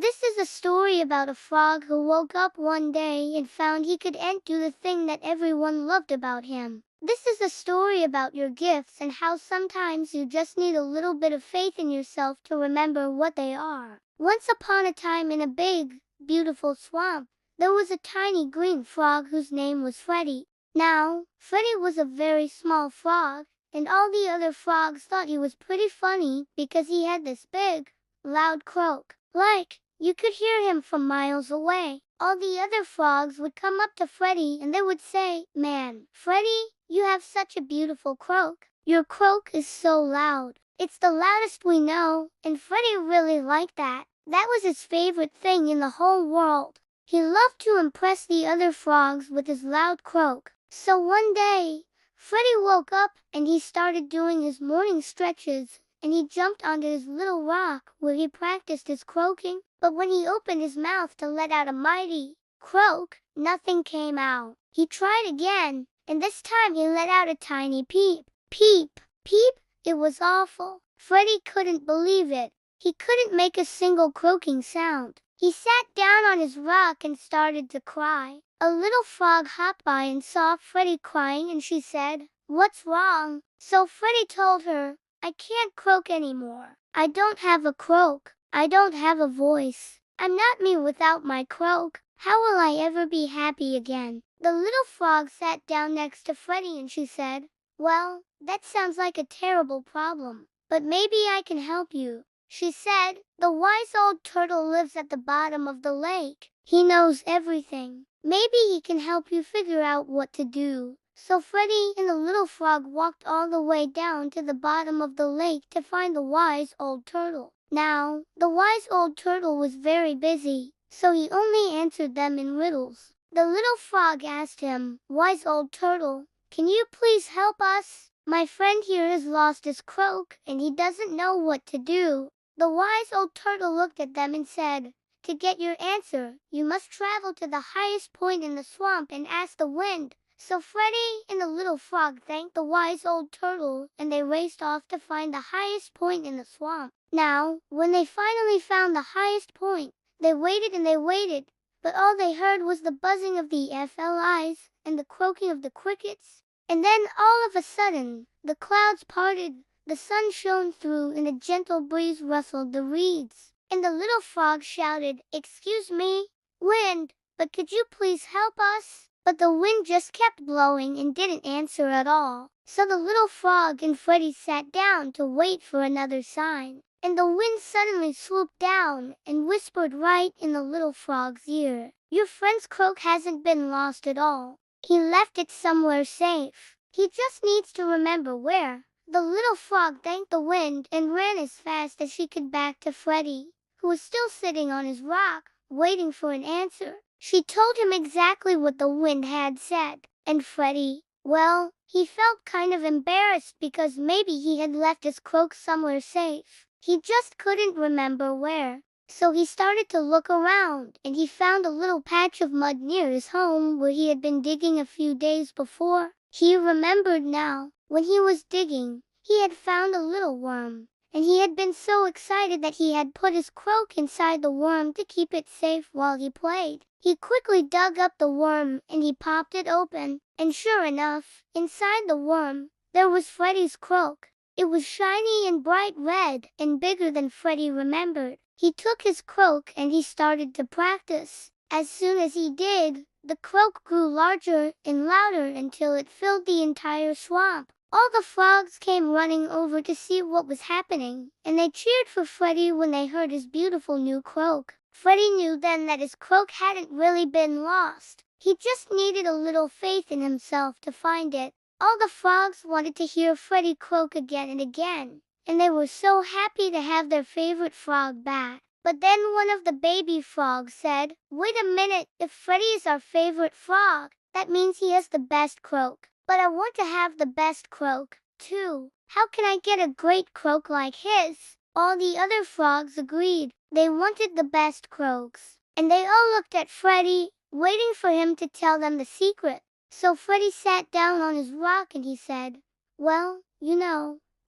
This is a story about a frog who woke up one day and found he couldn't do the thing that everyone loved about him. This is a story about your gifts and how sometimes you just need a little bit of faith in yourself to remember what they are. Once upon a time in a big, beautiful swamp, there was a tiny green frog whose name was Freddie. Now, Freddie was a very small frog, and all the other frogs thought he was pretty funny because he had this big, loud croak. Like, you could hear him from miles away. All the other frogs would come up to Freddie and they would say, "Man, Freddie, you have such a beautiful croak. Your croak is so loud. It's the loudest we know." And Freddie really liked that. That was his favorite thing in the whole world. He loved to impress the other frogs with his loud croak. So one day, Freddie woke up and he started doing his morning stretches, and he jumped onto his little rock where he practiced his croaking. But when he opened his mouth to let out a mighty croak, nothing came out. He tried again, and this time he let out a tiny peep. Peep, peep. It was awful. Freddie couldn't believe it. He couldn't make a single croaking sound. He sat down on his rock and started to cry. A little frog hopped by and saw Freddie crying, and she said, "What's wrong?" So Freddie told her, "I can't croak anymore. I don't have a croak. I don't have a voice. I'm not me without my croak. How will I ever be happy again?" The little frog sat down next to Freddie and she said, "Well, that sounds like a terrible problem, but maybe I can help you." She said, "The wise old turtle lives at the bottom of the lake. He knows everything. Maybe he can help you figure out what to do." So Freddie and the little frog walked all the way down to the bottom of the lake to find the wise old turtle. Now, the wise old turtle was very busy, so he only answered them in riddles. The little frog asked him, "Wise old turtle, can you please help us? My friend here has lost his croak, and he doesn't know what to do." The wise old turtle looked at them and said, "To get your answer, you must travel to the highest point in the swamp and ask the wind." So Freddie and the little frog thanked the wise old turtle, and they raced off to find the highest point in the swamp. Now, when they finally found the highest point, they waited and they waited, but all they heard was the buzzing of the flies and the croaking of the crickets. And then all of a sudden, the clouds parted, the sun shone through, and a gentle breeze rustled the reeds. And the little frog shouted, "Excuse me, wind, but could you please help us?" But the wind just kept blowing and didn't answer at all. So the little frog and Freddie sat down to wait for another sign. And the wind suddenly swooped down and whispered right in the little frog's ear, "Your friend's croak hasn't been lost at all. He left it somewhere safe. He just needs to remember where." The little frog thanked the wind and ran as fast as she could back to Freddie, who was still sitting on his rock, waiting for an answer. She told him exactly what the wind had said, and Freddie, well, he felt kind of embarrassed because maybe he had left his croak somewhere safe. He just couldn't remember where. So he started to look around, and he found a little patch of mud near his home where he had been digging a few days before. He remembered now. When he was digging, he had found a little worm, and he had been so excited that he had put his croak inside the worm to keep it safe while he played. He quickly dug up the worm and he popped it open, and sure enough, inside the worm, there was Freddie's croak. It was shiny and bright red and bigger than Freddie remembered. He took his croak and he started to practice. As soon as he did, the croak grew larger and louder until it filled the entire swamp. All the frogs came running over to see what was happening, and they cheered for Freddie when they heard his beautiful new croak. Freddie knew then that his croak hadn't really been lost. He just needed a little faith in himself to find it. All the frogs wanted to hear Freddie croak again and again, and they were so happy to have their favorite frog back. But then one of the baby frogs said, "Wait a minute, if Freddie is our favorite frog, that means he has the best croak. But I want to have the best croak, too. How can I get a great croak like his?" All the other frogs agreed. They wanted the best croaks. And they all looked at Freddie, waiting for him to tell them the secret. So Freddie sat down on his rock and he said, "Well,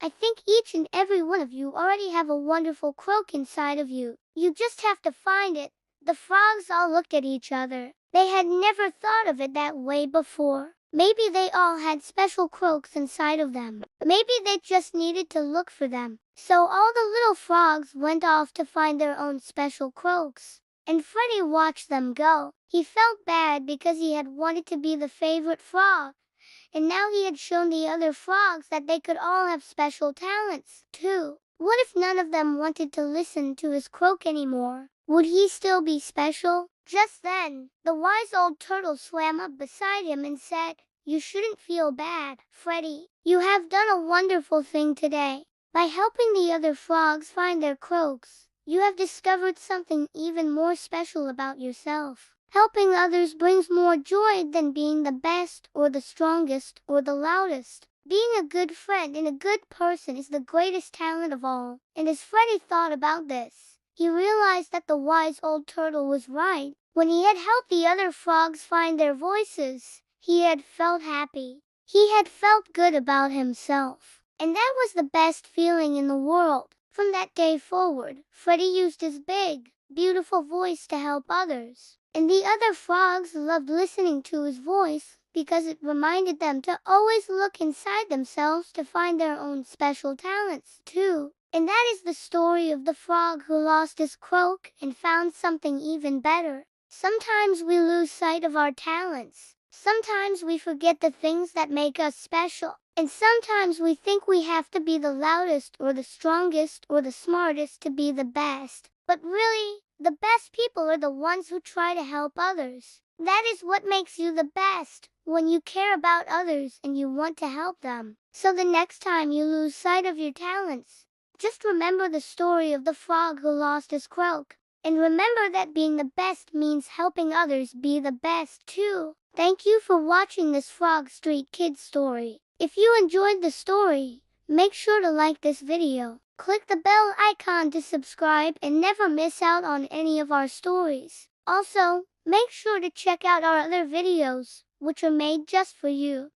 I think each and every one of you already have a wonderful croak inside of you. You just have to find it. The frogs all looked at each other. They had never thought of it that way before. Maybe they all had special croaks inside of them. Maybe they just needed to look for them. So all the little frogs went off to find their own special croaks. And Freddie watched them go. He felt bad because he had wanted to be the favorite frog. And now he had shown the other frogs that they could all have special talents, too. What if none of them wanted to listen to his croak anymore? Would he still be special? Just then, the wise old turtle swam up beside him and said, "You shouldn't feel bad, Freddie. You have done a wonderful thing today. By helping the other frogs find their croaks, you have discovered something even more special about yourself. Helping others brings more joy than being the best or the strongest or the loudest. Being a good friend and a good person is the greatest talent of all." And as Freddie thought about this, he realized that the wise old turtle was right. When he had helped the other frogs find their voices, he had felt happy. He had felt good about himself. And that was the best feeling in the world. From that day forward, Freddie used his big, beautiful voice to help others. And the other frogs loved listening to his voice because it reminded them to always look inside themselves to find their own special talents, too. And that is the story of the frog who lost his croak and found something even better. Sometimes we lose sight of our talents. Sometimes we forget the things that make us special. And sometimes we think we have to be the loudest or the strongest or the smartest to be the best. But really, the best people are the ones who try to help others. That is what makes you the best, when you care about others and you want to help them. So the next time you lose sight of your talents, just remember the story of the frog who lost his croak. And remember that being the best means helping others be the best too. Thank you for watching this Frog Street Kids story. If you enjoyed the story, make sure to like this video. Click the bell icon to subscribe and never miss out on any of our stories. Also, make sure to check out our other videos, which are made just for you.